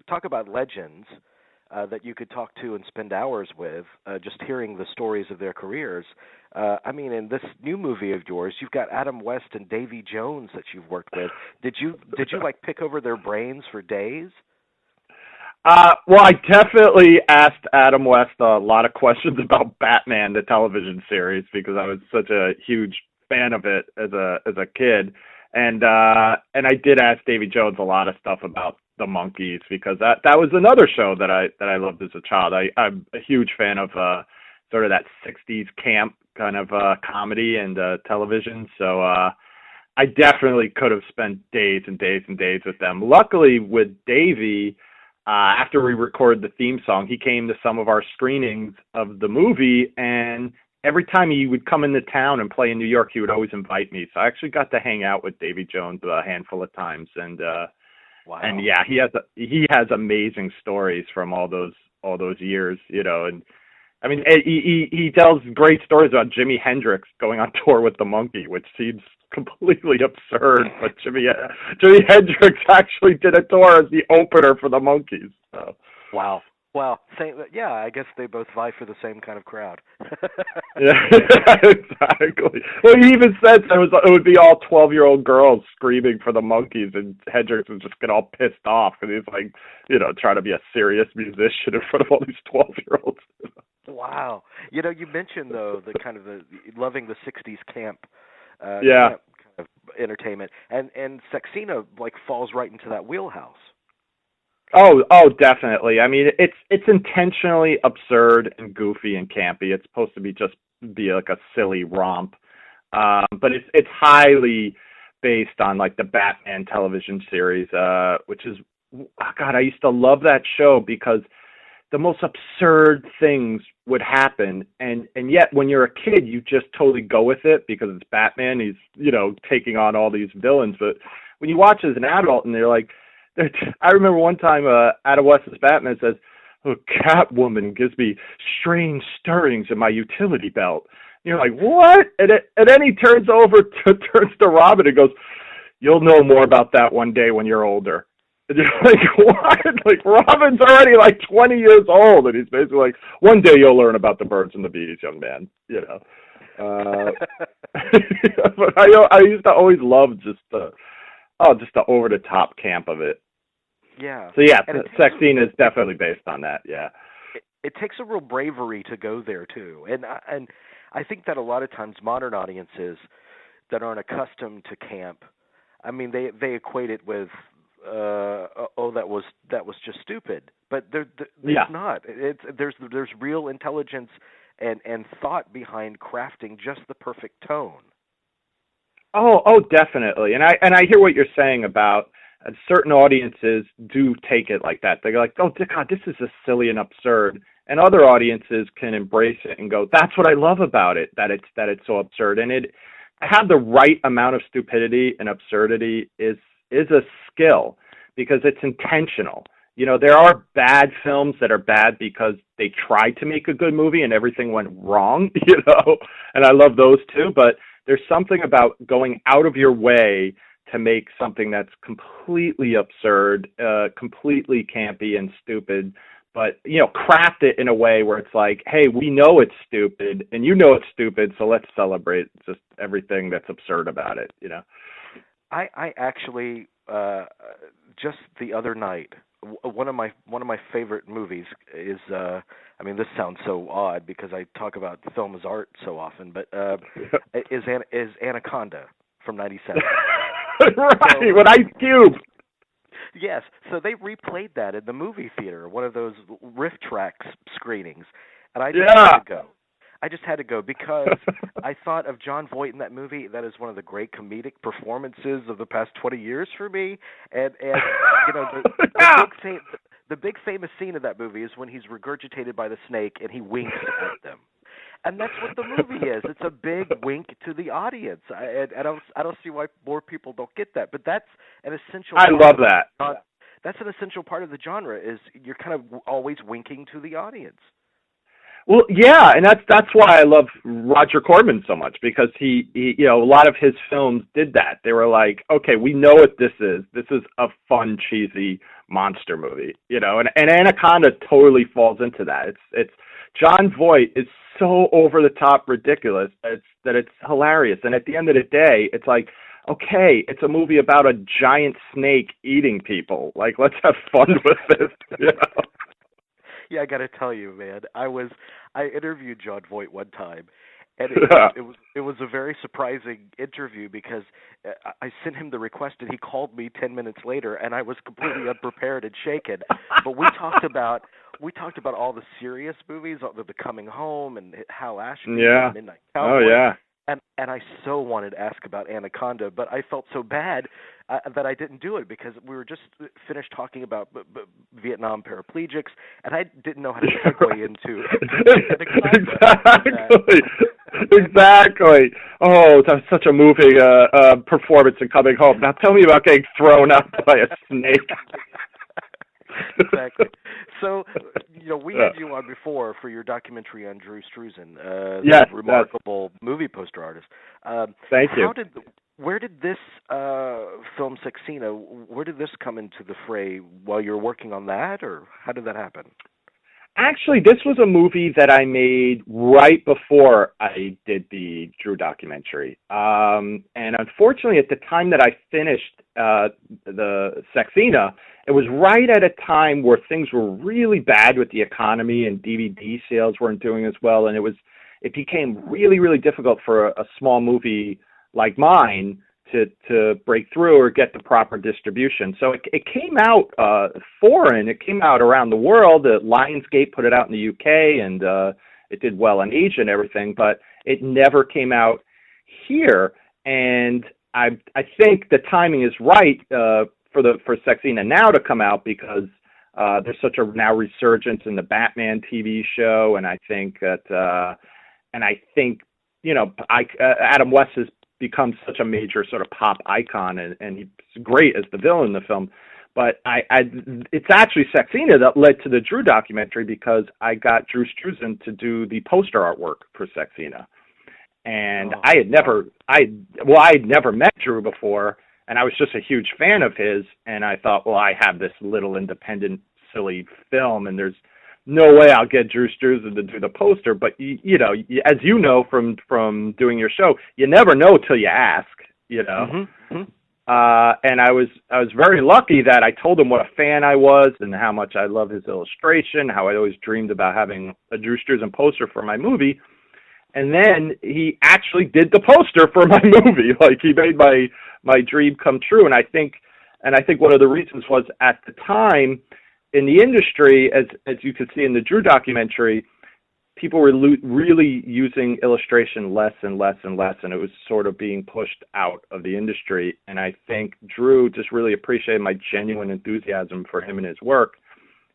talk about legends that you could talk to and spend hours with, just hearing the stories of their careers. I mean, in this new movie of yours, you've got Adam West and Davy Jones that you've worked with. Did you like pick over their brains for days? Well, I definitely asked Adam West a lot of questions about Batman, the television series, because I was such a huge fan of it as a kid, and I did ask Davy Jones a lot of stuff about the Monkees, because that was another show that I loved as a child. I'm a huge fan of sort of that '60s camp kind of comedy and television, so I definitely could have spent days and days and days with them. Luckily, with Davy, after we recorded the theme song, he came to some of our screenings of the movie, and every time he would come into town and play in New York, he would always invite me. So I actually got to hang out with Davy Jones a handful of times, and Wow. and yeah, he has amazing stories from all those years, you know. And I mean, he tells great stories about Jimi Hendrix going on tour with the Monkey, which seems completely absurd, but Jimi Hendrix actually did a tour as the opener for the Monkees. So. Wow. Well, yeah, I guess they both vie for the same kind of crowd. Yeah, exactly. Well, he even said it would be all 12-year-old girls screaming for the Monkees, and Hendrix would just get all pissed off because he's like, you know, trying to be a serious musician in front of all these 12-year-olds. Wow. You know, you mentioned though the kind of the loving the '60s camp. Yeah. Camp kind of entertainment, and Sexina like falls right into that wheelhouse. Oh, definitely. I mean, it's intentionally absurd and goofy and campy. It's supposed to be like a silly romp, but it's highly based on like the Batman television series, which is, God, I used to love that show because the most absurd things would happen, and yet when you're a kid, you just totally go with it because it's Batman. He's, you know, taking on all these villains, but when you watch as an adult and they're like, I remember one time Adam West's Batman says, "Oh, Catwoman gives me strange stirrings in my utility belt." And you're like, what? And then he turns to Robin and goes, "You'll know more about that one day when you're older." And you're like, what? Like, Robin's already like 20 years old, and he's basically like, "One day you'll learn about the birds and the bees, young man." You know. But I used to always love just the over the top camp of it. Yeah. So yeah, Sexina is definitely based on that. Yeah. It takes a real bravery to go there too, and I think that a lot of times modern audiences that aren't accustomed to camp, I mean, they equate it with that was just stupid, but it's not. There's real intelligence and thought behind crafting just the perfect tone. Oh, definitely. And I hear what you're saying about certain audiences do take it like that. They're like, "Oh, God, this is just silly and absurd." And other audiences can embrace it and go, "That's what I love about it, that it's so absurd." And it have the right amount of stupidity and absurdity is a skill because it's intentional. You know, there are bad films that are bad because they tried to make a good movie and everything went wrong, you know, and I love those too, but there's something about going out of your way to make something that's completely absurd, completely campy and stupid, but, you know, craft it in a way where it's like, hey, we know it's stupid and you know it's stupid, so let's celebrate just everything that's absurd about it, you know? I actually, just the other night, one of my favorite movies is, I mean, this sounds so odd because I talk about film as art so often, but is Anaconda from '97. Right, with Ice Cube. Yes, so they replayed that in the movie theater, one of those riff tracks screenings, and I just had to go. I just had to go because I thought of John Voight in that movie. That is one of the great comedic performances of the past 20 years for me. And you know, the big famous scene of that movie is when he's regurgitated by the snake and he winks at them. And that's what the movie is. It's a big wink to the audience. I don't see why more people don't get that. But that's an essential. I love that. That's an essential part of the genre. Is you're kind of always winking to the audience. Well, yeah, and that's why I love Roger Corman so much, because he a lot of his films did that. They were like, okay, we know what this is. This is a fun, cheesy monster movie, and Anaconda totally falls into that. It's John Voight is so over the top ridiculous that it's hilarious. And at the end of the day, it's like, okay, it's a movie about a giant snake eating people. Like, let's have fun with this. Yeah, I got to tell you, man. I interviewed John Voight one time, and it was a very surprising interview because I sent him the request and he called me 10 minutes later, and I was completely unprepared and shaken. But we talked about all the serious movies, the Coming Home and Hal Ashby, and Midnight Cowboy. Oh yeah. And I so wanted to ask about Anaconda, but I felt so bad that I didn't do it because we were just finished talking about Vietnam paraplegics, and I didn't know how to segue into Exactly. Oh, that's such a moving performance in Coming Home. Now tell me about getting thrown up by a snake. Exactly. So, we had you on before for your documentary on Drew Struzan, the remarkable movie poster artist. Thank you. Where did this film Sexina, where did this come into the fray while you were working on that, or how did that happen? Actually, this was a movie that I made right before I did the Drew documentary. And unfortunately, at the time that I finished the Sexina, it was right at a time where things were really bad with the economy and DVD sales weren't doing as well. And it became really, really difficult for a small movie like mine to break through or get the proper distribution. So it came out foreign. It came out around the world. Lionsgate put it out in the UK, and it did well in Asia and everything, but it never came out here. And I think the timing is right for Sexina now to come out because there's such a now resurgence in the Batman TV show, and I think that Adam West has become such a major sort of pop icon, and he's great as the villain in the film. But it's actually Sexina that led to the Drew documentary because I got Drew Struzan to do the poster artwork for Sexina. And I had never met Drew before, and I was just a huge fan of his, and I thought, well, I have this little independent, silly film, and there's no way I'll get Drew Struzan to do the poster. But as you know from doing your show, you never know till you ask. Mm-hmm. And I was very lucky that I told him what a fan I was and how much I love his illustration, how I always dreamed about having a Drew Struzan poster for my movie. And then he actually did the poster for my movie. Like, he made my dream come true. And I think one of the reasons was at the time in the industry, as you could see in the Drew documentary, people were really using illustration less and less and less, and it was sort of being pushed out of the industry. And I think Drew just really appreciated my genuine enthusiasm for him and his work,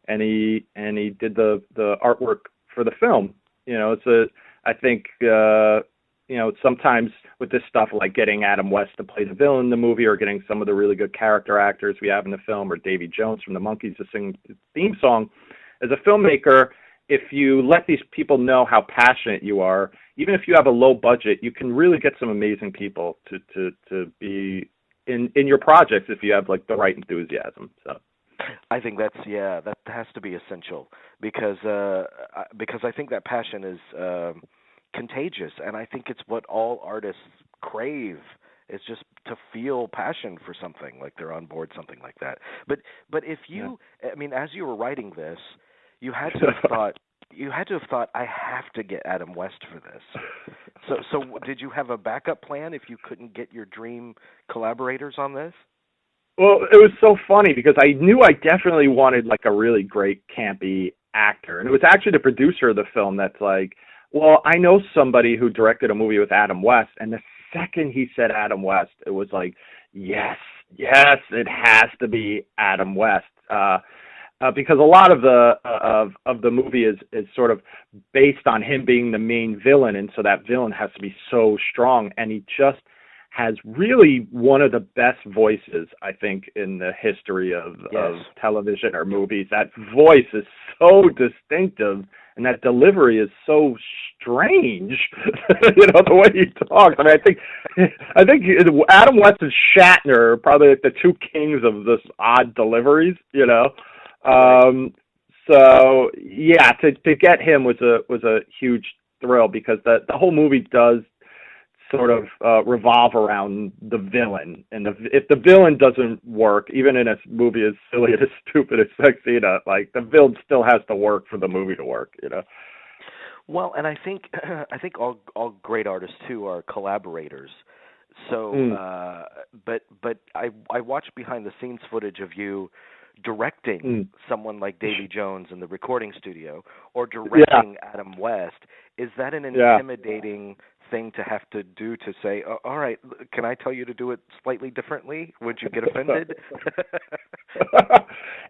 and he did the artwork for the film. I think sometimes with this stuff, like getting Adam West to play the villain in the movie, or getting some of the really good character actors we have in the film, or Davy Jones from the Monkees to sing the theme song, as a filmmaker, if you let these people know how passionate you are, even if you have a low budget, you can really get some amazing people to be in your projects if you have like the right enthusiasm. So I think that has to be essential because I think that passion is contagious, and I think it's what all artists crave. It's just to feel passion for something, like they're on board, something like that. But if you, I mean, as you were writing this, you had to have thought, I have to get Adam West for this. So did you have a backup plan if you couldn't get your dream collaborators on this? Well, it was so funny because I knew I definitely wanted like a really great campy actor, and it was actually the producer of the film that's like, well, I know somebody who directed a movie with Adam West, and the second he said Adam West, it was like, yes, it has to be Adam West, because a lot of the movie is sort of based on him being the main villain, and so that villain has to be so strong, and he just has really one of the best voices, I think, in the history of television or movies. That voice is so distinctive and that delivery is so strange. The way he talks. I mean, I think Adam West and Shatner are probably like the two kings of this odd deliveries. So yeah, to get him was a huge thrill, because the whole movie does sort of revolve around the villain, and if the villain doesn't work, even in a movie as silly and as stupid as Sexina, like, the villain still has to work for the movie to work. Well, and I think all great artists too are collaborators. So, but I watched behind the scenes footage of you directing someone like Davy Jones in the recording studio, or directing Adam West. Is that an intimidating thing to have to do, to say, oh, all right, can I tell you to do it slightly differently? Would you get offended?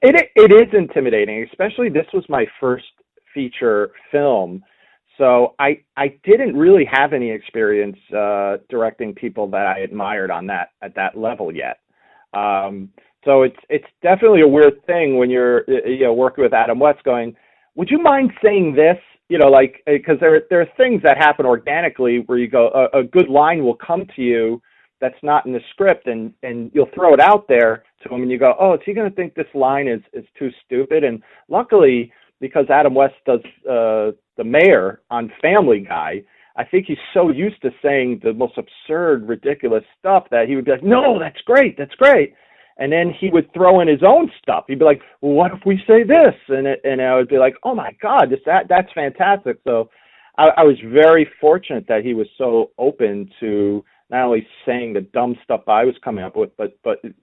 It is intimidating, especially this was my first feature film. So I didn't really have any experience directing people that I admired at that level yet. So it's definitely a weird thing when you're working with Adam West, going, would you mind saying this? Because there are things that happen organically where you go, a good line will come to you that's not in the script, and you'll throw it out there to him, and you go, oh, is he going to think this line is too stupid? And luckily, because Adam West does the mayor on Family Guy, I think he's so used to saying the most absurd, ridiculous stuff that he would be like, no, that's great. And then he would throw in his own stuff. He'd be like, well, what if we say this? And I would be like, oh my God, that's fantastic. So I was very fortunate that he was so open to not only saying the dumb stuff I was coming up with, but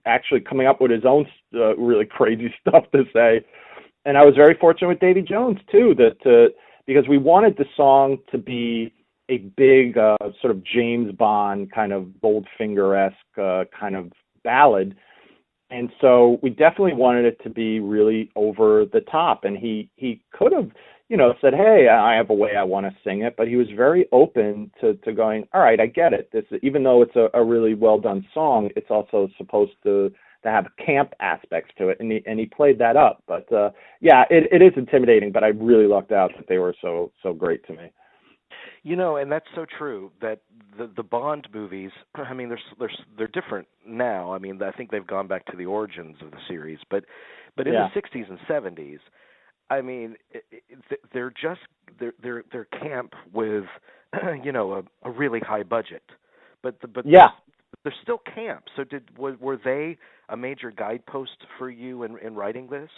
actually coming up with his own really crazy stuff to say. And I was very fortunate with Davy Jones too, because we wanted the song to be a big sort of James Bond kind of Goldfinger-esque kind of ballad. And so we definitely wanted it to be really over the top. And he could have, said, hey, I have a way I want to sing it. But he was very open to going, all right, I get it. This, even though it's a really well done song, it's also supposed to have camp aspects to it. And he played that up. But yeah, it is intimidating, but I really lucked out that they were so great to me. And that's so true, that the Bond movies, I mean, they're different now. I mean, I think they've gone back to the origins of the series, but in the 60s and 70s, I mean, they're camp with a really high budget, but they're still camp. So were they a major guidepost for you in writing this?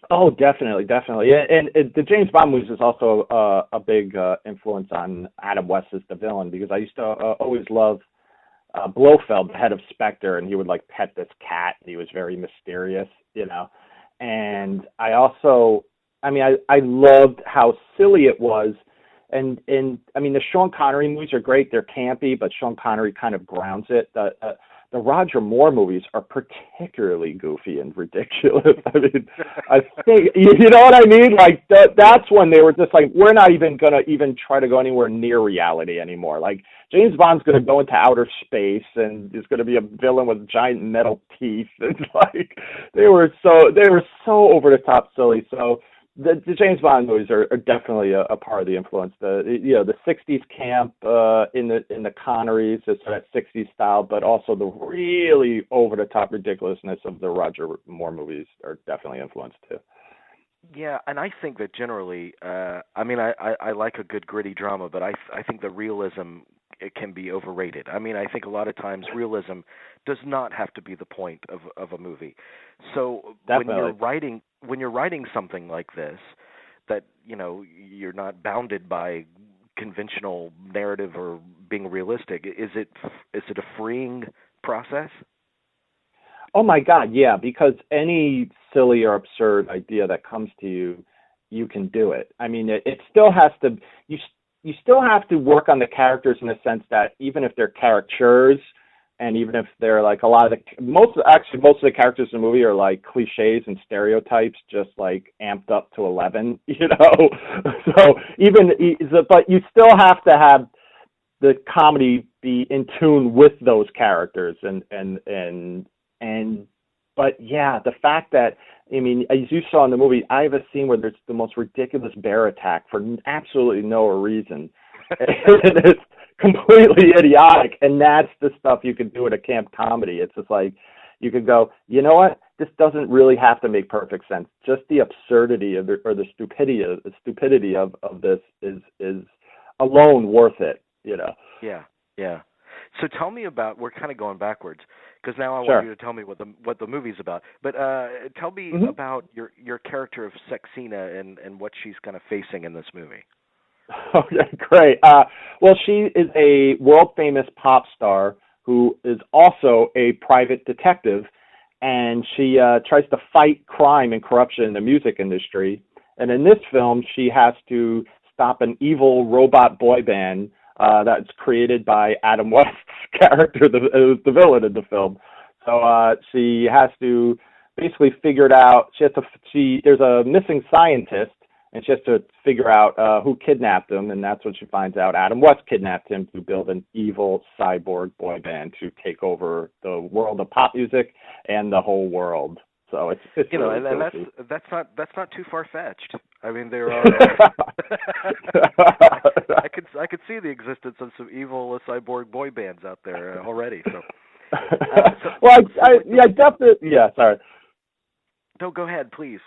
Oh, definitely. Yeah, and the James Bond movies is also a big influence on Adam West as the villain, because I used to always love Blofeld, the head of Spectre, and he would like pet this cat, and he was very mysterious, And I also, I loved how silly it was, and I mean, the Sean Connery movies are great; they're campy, but Sean Connery kind of grounds it. The Roger Moore movies are particularly goofy and ridiculous. I mean, I think, you know what I mean? Like, that's when they were just like, we're not even going to even try to go anywhere near reality anymore. Like, James Bond's going to go into outer space, and there's going to be a villain with giant metal teeth. It's like, they were so over the top silly. So the James Bond movies are definitely a part of the influence. The 60s camp in the Connerys, it's that 60s style, but also the really over the top ridiculousness of the Roger Moore movies are definitely influenced too. Yeah, and I think that generally, I like a good gritty drama, but I think the realism, it can be overrated. I mean, I think a lot of times realism does not have to be the point of a movie. So definitely. when you're writing something like this, that you're not bounded by conventional narrative or being realistic, is it a freeing process? Oh my God, yeah, because any silly or absurd idea that comes to you, you can do it. I mean, it still has to, you still have to work on the characters in the sense that even if they're caricatures, and even if they're like most of the characters in the movie are like cliches and stereotypes, just like amped up to 11, So but you still have to have the comedy be in tune with those characters, but But yeah, the fact that, I mean, as you saw in the movie, I have a scene where there's the most ridiculous bear attack for absolutely no reason. And it's completely idiotic, and that's the stuff you could do at a camp comedy. It's just like, you could go, you know what? This doesn't really have to make perfect sense. Just the absurdity of or the stupidity of this is alone worth it. You know. Yeah, yeah. So tell me about. We're kind of going backwards because now I Sure. want you to tell me what the movie's about. But tell me about your character of Sexina and what she's kind of facing in this movie. Okay, great. Well, she is a world-famous pop star who is also a private detective, and she tries to fight crime and corruption in the music industry. And in this film, she has to stop an evil robot boy band that's created by Adam West's character, the villain in the film. So she has to basically figure it out. There's a missing scientist, and she has to figure out who kidnapped him, and that's when she finds out Adam West kidnapped him to build an evil cyborg boy band to take over the world of pop music and the whole world. So it's really and that's not too far fetched. I mean, there are. I could see the existence of some evil cyborg boy bands out there already. So. Well, I definitely. Yeah, sorry. No, go ahead, please.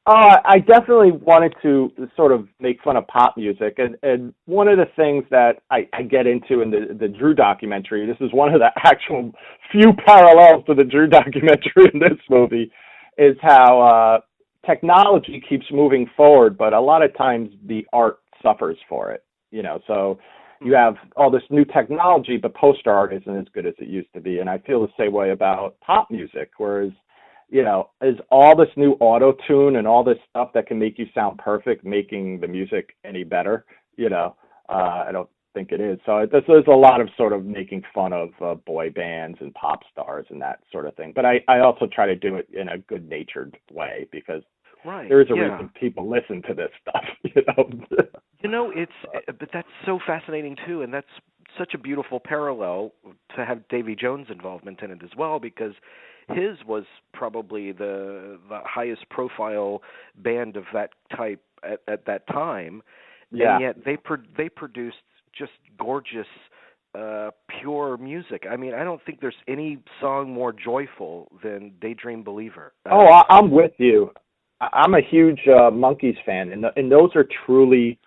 I definitely wanted to sort of make fun of pop music, and one of the things that I get into in the Drew documentary, this is one of the actual few parallels to the Drew documentary in this movie, is how technology keeps moving forward, but a lot of times the art suffers for it, you know, so you have all this new technology, but poster art isn't as good as it used to be, and I feel the same way about pop music, whereas you know, is all this new auto-tune and all this stuff that can make you sound perfect making the music any better? You know, I don't think it is. So there's a lot of sort of making fun of boy bands and pop stars and that sort of thing. But I also try to do it in a good-natured way because there is a reason people listen to this stuff, you know. You know, but that's so fascinating too, and that's such a beautiful parallel to have Davy Jones' involvement in it as well, because his was probably the highest profile band of that type at that time, and yet they produced just gorgeous, pure music. I mean, I don't think there's any song more joyful than Daydream Believer. I'm with you. I'm a huge Monkees fan, and those are truly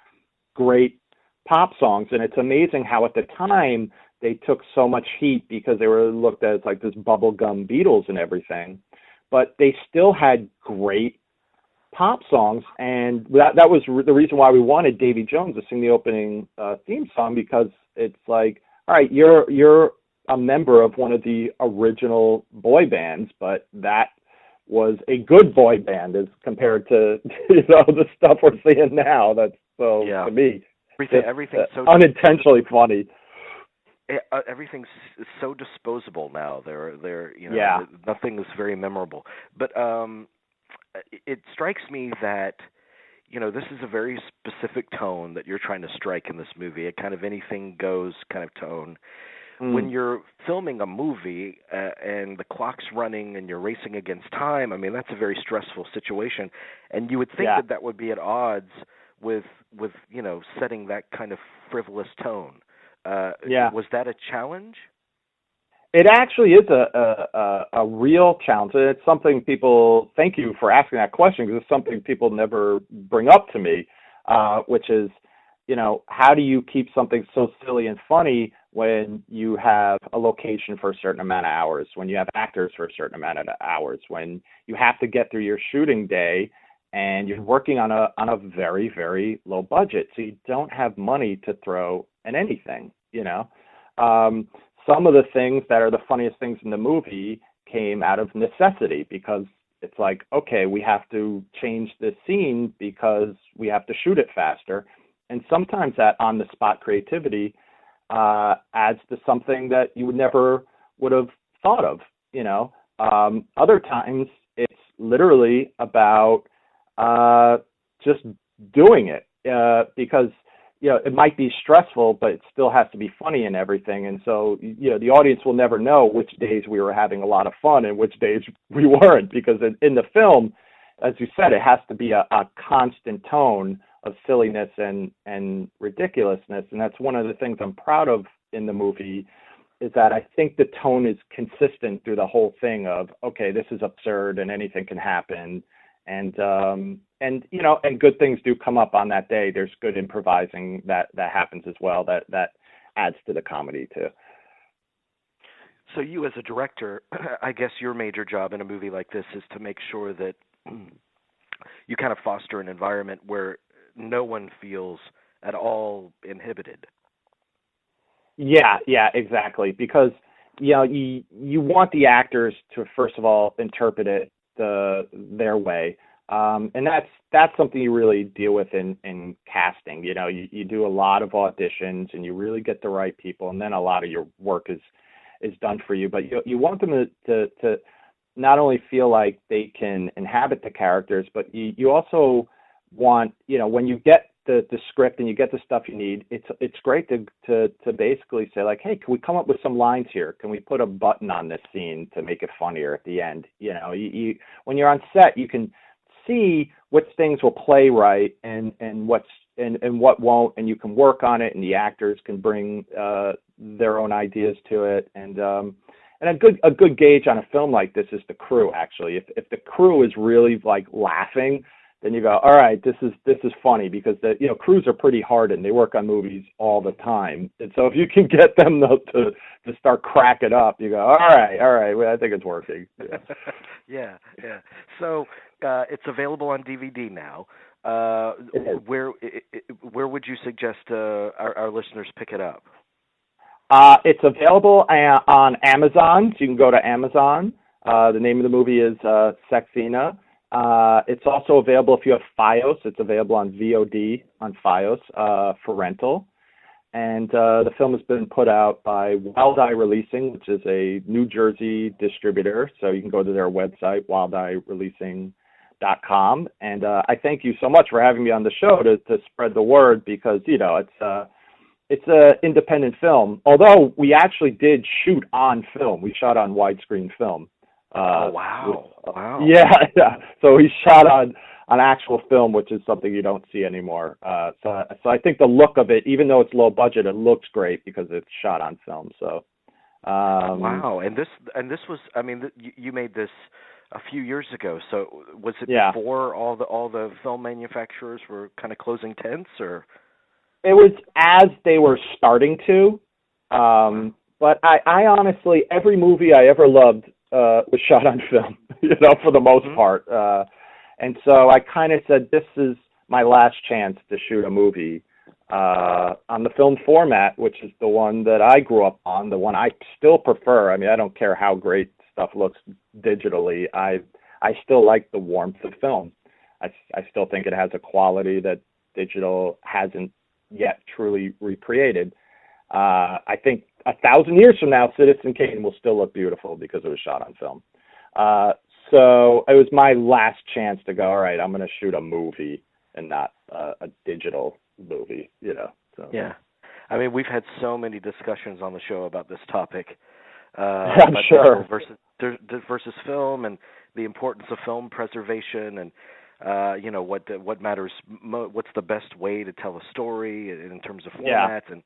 great pop songs, and it's amazing how at the time they took so much heat because they were looked at as like this bubblegum Beatles and everything, but they still had great pop songs, and that was the reason why we wanted Davy Jones to sing the opening theme song, because it's like, all right, you're a member of one of the original boy bands, but that was a good boy band as compared to the stuff we're seeing now. That's to me everything's so unintentionally funny. Everything's so disposable now. They're nothing is very memorable. But it strikes me that this is a very specific tone that you're trying to strike in this movie. A kind of anything goes kind of tone. When you're filming a movie and the clock's running and you're racing against time, I mean, that's a very stressful situation. And you would think that would be at odds with setting that kind of frivolous tone. Was that a challenge? It actually is a real challenge. And it's something people, thank you for asking that question, because it's something people never bring up to me, which is, how do you keep something so silly and funny when you have a location for a certain amount of hours, when you have actors for a certain amount of hours, when you have to get through your shooting day and you're working on a very, very low budget, so you don't have money to throw at anything, Some of the things that are the funniest things in the movie came out of necessity, because it's like, okay, we have to change this scene because we have to shoot it faster. And sometimes that on-the-spot creativity adds to something that you never would have thought of, Other times it's literally about just doing it because, it might be stressful, but it still has to be funny and everything. And so, the audience will never know which days we were having a lot of fun and which days we weren't, because in the film, as you said, it has to be a constant tone of silliness and ridiculousness. And that's one of the things I'm proud of in the movie, is that I think the tone is consistent through the whole thing of, okay, this is absurd and anything can happen. And good things do come up on that day. There's good improvising that happens as well. That adds to the comedy too. So you as a director, I guess your major job in a movie like this is to make sure that you kind of foster an environment where no one feels at all inhibited. Yeah, exactly. Because you want the actors to, first of all, interpret it their way. And that's something you really deal with in casting. You do a lot of auditions and you really get the right people, and then a lot of your work is done for you. But you want them to not only feel like they can inhabit the characters, but you also want, when you get the script and you get the stuff you need, it's great to basically say, like, hey, can we come up with some lines here? Can we put a button on this scene to make it funnier at the end? You when you're on set, you can see which things will play right and what won't, and you can work on it, and the actors can bring their own ideas to it. And a good gauge on a film like this is the crew. Actually, if the crew is really like laughing, then you go, all right, this is funny, because crews are pretty hardened. They work on movies all the time, and so if you can get them to start cracking up, you go, all right, well, I think it's working. Yeah. So it's available on DVD now. Where would you suggest our listeners pick it up? It's available on Amazon, so you can go to Amazon. The name of the movie is Sexina. It's also available if you have FiOS. It's available on VOD on FiOS for rental. And the film has been put out by Wild Eye Releasing, which is a New Jersey distributor. So you can go to their website, wildeyeReleasing.com. And I thank you so much for having me on the show to spread the word, because, it's an independent film. Although we actually did shoot on film. We shot on widescreen film. Wow. Yeah. So we shot on actual film, which is something you don't see anymore. So I think the look of it, even though it's low budget, it looks great because it's shot on film. So. Wow. And this was, you made this a few years ago. So was it before all the film manufacturers were kind of closing tents, or? It was as they were starting to. But I honestly, every movie I ever loved was shot on film, for the most part. And so I kind of said, this is my last chance to shoot a movie on the film format, which is the one that I grew up on, the one I still prefer. I don't care how great stuff looks digitally. I still like the warmth of film. I still think it has a quality that digital hasn't yet truly recreated. I think 1,000 years from now, Citizen Kane will still look beautiful because it was shot on film. So it was my last chance to go, all right, I'm going to shoot a movie and not a digital movie, So. Yeah. We've had so many discussions on the show about this topic. I'm sure. Versus film, and the importance of film preservation, and what matters, what's the best way to tell a story in terms of format, and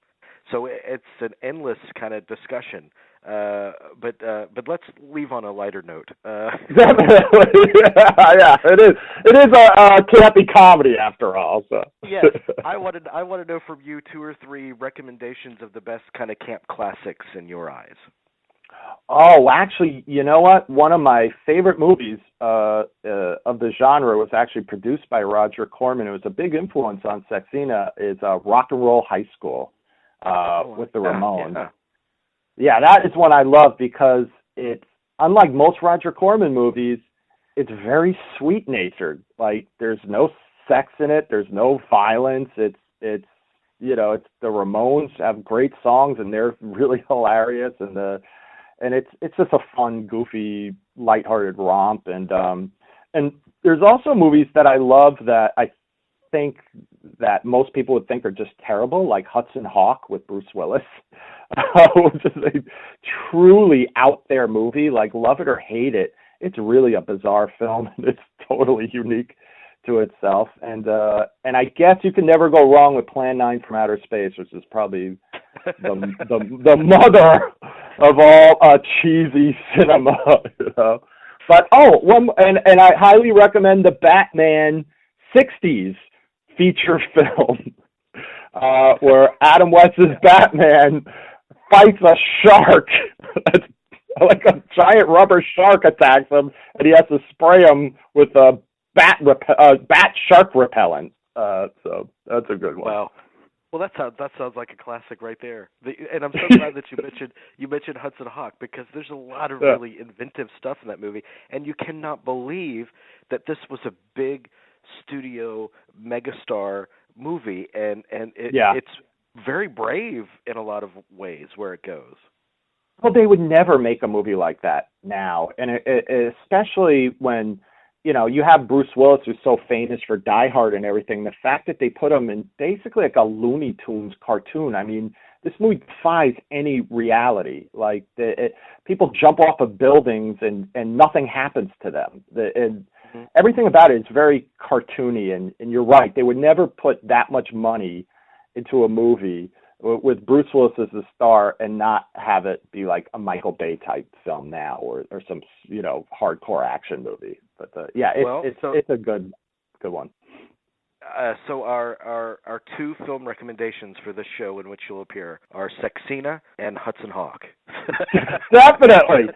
so it's an endless kind of discussion. But let's leave on a lighter note. Definitely, yeah, it is. It is a campy comedy after all. So yes, I want to know from you 2 or 3 recommendations of the best kind of camp classics in your eyes. Oh, actually, you know what? One of my favorite movies of the genre was actually produced by Roger Corman. It was a big influence on Sexina. Is Rock and Roll High School with the Ramones. Yeah, that is one I love because it's, unlike most Roger Corman movies, it's very sweet-natured. Like, there's no sex in it. There's no violence. It's the Ramones have great songs and they're really hilarious, and it's just a fun, goofy, lighthearted romp. And there's also movies that I love that I think that most people would think are just terrible, like Hudson Hawk with Bruce Willis, which is a truly out there movie. Like, love it or hate it, it's really a bizarre film. It's totally unique to itself, and I guess you can never go wrong with Plan 9 from Outer Space, which is probably the mother of all cheesy cinema, you know. But and I highly recommend the Batman '60s feature film, where Adam West's Batman fights a shark. Like a giant rubber shark attacks him, and he has to spray him with a bat shark repellent. So that's a good one. Wow. Well, that sounds like a classic right there. And I'm so glad that you mentioned Hudson Hawk, because there's a lot of really inventive stuff in that movie, and you cannot believe that this was a big studio megastar movie, and it's very brave in a lot of ways where it goes. Well, they would never make a movie like that now, and especially when, you know, you have Bruce Willis, who's so famous for Die Hard and everything. The fact that they put him in basically like a Looney Tunes cartoon, I mean, this movie defies any reality. Like, people jump off of buildings and nothing happens to them. Everything about it is very cartoony, and you're right. They would never put that much money into a movie with Bruce Willis as the star and not have it be like a Michael Bay type film now, or some, you know, hardcore action movie. But it's a good one. So our two film recommendations for this show in which you'll appear are Sexina and Hudson Hawk. Definitely.